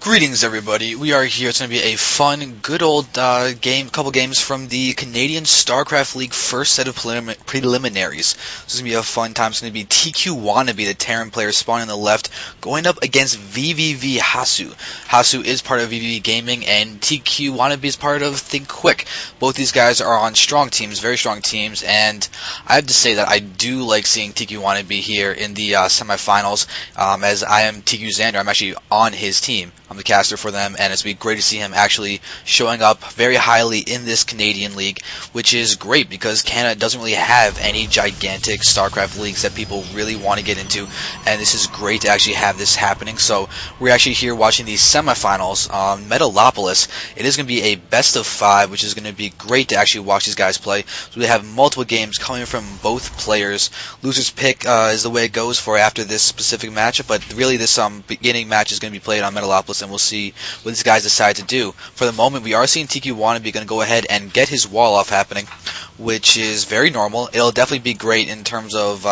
Greetings, everybody. We are here. It's going to be a fun, good old couple games from the Canadian Starcraft League first set of preliminaries. This is going to be a fun time. It's going to be tQWannaBe, the Terran player spawning on the left, going up against vVvHasuu. Hasuu is part of vVv Gaming, and tQWannaBe is part of Think Quick. Both these guys are on strong teams, very strong teams, and I have to say that I do like seeing tQWannaBe here in the semifinals, as I am tQZander. I'm actually on his team. I'm the caster for them, and it's been great to see him actually showing up very highly in this Canadian league, which is great because Canada doesn't really have any gigantic StarCraft leagues that people really want to get into, and this is great to actually have this happening. So we're actually here watching these semifinals on Metalopolis. It is going to be a best of 5, which is going to be great to actually watch these guys play. So we have multiple games coming from both players. Loser's pick is the way it goes for after this specific matchup, but really this beginning match is going to be played on Metalopolis, and we'll see what these guys decide to do. For the moment, we are seeing tQWannaBe going to go ahead and get his wall off happening, which is very normal. It'll definitely be great in terms of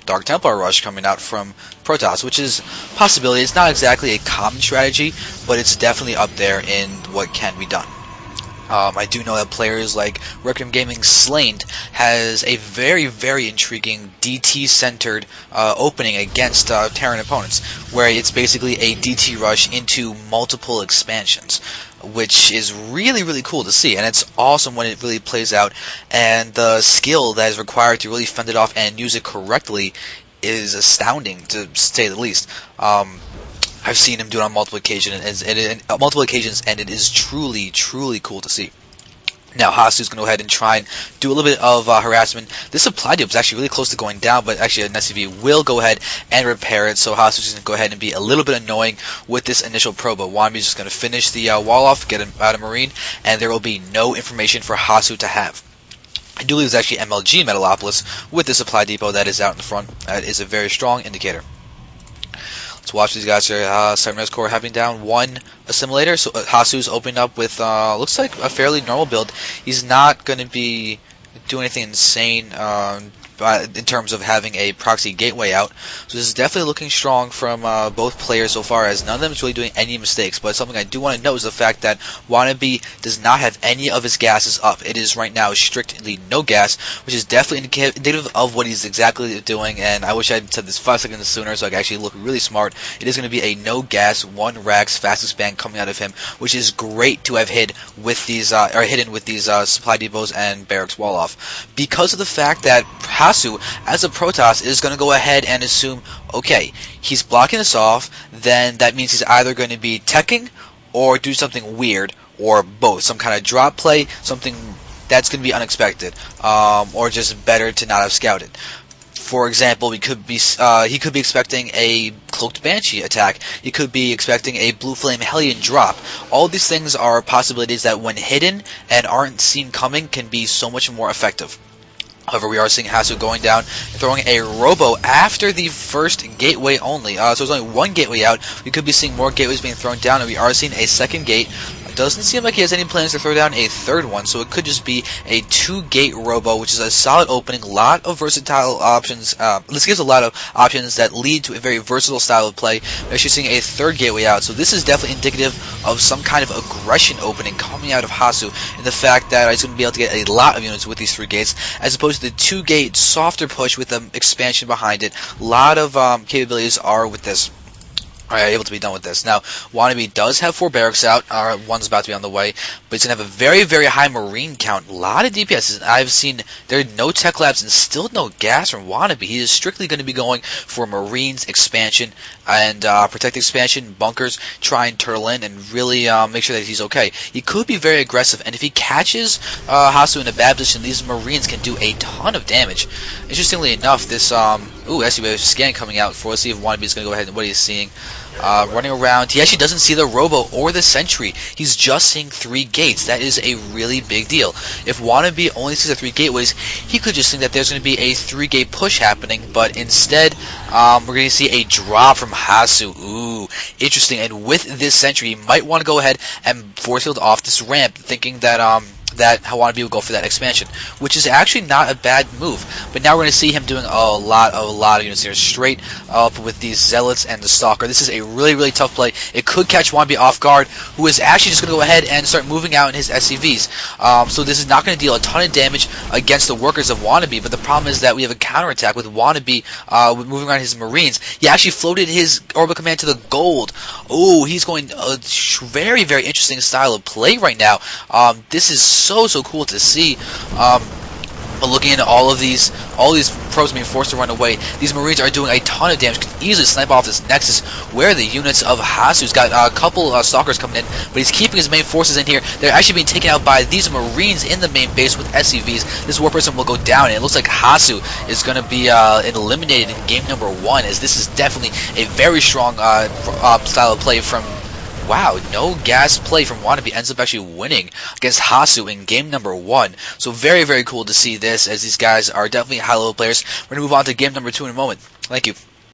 Dark Templar Rush coming out from Protoss, which is a possibility. It's not exactly a common strategy, but it's definitely up there in what can be done. I do know that players like Requiem Gaming Slain has a very, very intriguing DT-centered opening against Terran opponents, where it's basically a DT rush into multiple expansions, which is really, really cool to see, and it's awesome when it really plays out, and the skill that is required to really fend it off and use it correctly is astounding, to say the least. I've seen him do it on multiple occasions, and it is truly, truly cool to see. Now, Hasuu's going to go ahead and try and do a little bit of harassment. This supply dip is actually really close to going down, but actually an SCV will go ahead and repair it, so Hasuu's going to go ahead and be a little bit annoying with this initial probe. But Wannabe's just going to finish the wall off, get him out of Marine, and there will be no information for Hasuu to have. I do believe it's actually MLG Metalopolis with the supply depot that is out in the front. That is a very strong indicator. Let's watch these guys here. Cybernetic Core having down one assimilator. So Hasuu's opening up with looks like a fairly normal build. He's not going to be doing anything insane in terms of having a proxy gateway out. So this is definitely looking strong from both players so far, as none of them is really doing any mistakes. But something I do want to note is the fact that Wannabe does not have any of his gases up. It is right now strictly no gas, which is definitely indicative of what he's exactly doing, and I wish I had said this 5 seconds sooner so I could actually look really smart. It is going to be a no gas, 1 Rax fast expand coming out of him, which is great to have hidden with these supply depots and barracks wall off, because of the fact that Hasuu, as a Protoss, is going to go ahead and assume, okay, he's blocking us off, then that means he's either going to be teching or do something weird, or both. Some kind of drop play, something that's going to be unexpected, or just better to not have scouted. For example, he could be expecting a Cloaked Banshee attack. He could be expecting a Blue Flame Hellion drop. All these things are possibilities that, when hidden and aren't seen coming, can be so much more effective. However, we are seeing Hasuu going down and throwing a Robo after the first gateway only. So there's only 1 gateway out. We could be seeing more gateways being thrown down, and we are seeing a second gate. It doesn't seem like he has any plans to throw down a third one, so it could just be a 2-gate Robo, which is a solid opening. A lot of versatile options. This gives a lot of options that lead to a very versatile style of play. We're actually seeing a 3rd gateway out, so this is definitely indicative of some kind of aggression opening coming out of Hasuu, and the fact that he's going to be able to get a lot of units with these 3 gates, as opposed to the 2-gate softer push with an expansion behind it. A lot of capabilities are with this. Are able to be done with this. Now, Wannabe does have 4 barracks out. One's about to be on the way, but he's going to have a very, very high Marine count. A lot of DPS. I've seen there are no tech labs and still no gas from Wannabe. He is strictly going to be going for Marines, expansion, and protect expansion, bunkers, try and turtle in, and really make sure that he's okay. He could be very aggressive, and if he catches Hasuu in a bad position, these Marines can do a ton of damage. Interestingly enough, this SCV scan coming out for us. See if Wannabe is going to go ahead and what he's seeing. Running around. He actually doesn't see the Robo or the Sentry. He's just seeing 3 gates. That is a really big deal. If Wannabe only sees the 3 gateways, he could just think that there's going to be a 3-gate push happening, but instead, we're going to see a drop from Hasuu. Ooh, interesting. And with this Sentry, he might want to go ahead and force field off this ramp, thinking that that WannaBe will go for that expansion, which is actually not a bad move. But now we're going to see him doing a lot of units here, straight up with these Zealots and the Stalker. This is a really tough play. It could catch WannaBe off guard, who is actually just going to go ahead and start moving out in his SCVs. So this is not going to deal a ton of damage against the workers of WannaBe, but the problem is that we have a counterattack with WannaBe moving around his Marines. He actually floated his orbital command to the gold. Oh, he's going a very interesting style of play right now. This is so cool to see. But looking into all these probes being forced to run away, these Marines are doing a ton of damage. Can easily snipe off this Nexus, where the units of Hasuu's got a couple Stalkers coming in, but he's keeping his main forces in here. They're actually being taken out by these Marines in the main base with SCVs. This war person will go down, and it looks like Hasuu is going to be eliminated in game number 1, as this is definitely a very strong style of play from... Wow, no gas play from WannaBe ends up actually winning against Hasuu in game number 1. So very cool to see this, as these guys are definitely high-level players. We're going to move on to game number 2 in a moment. Thank you.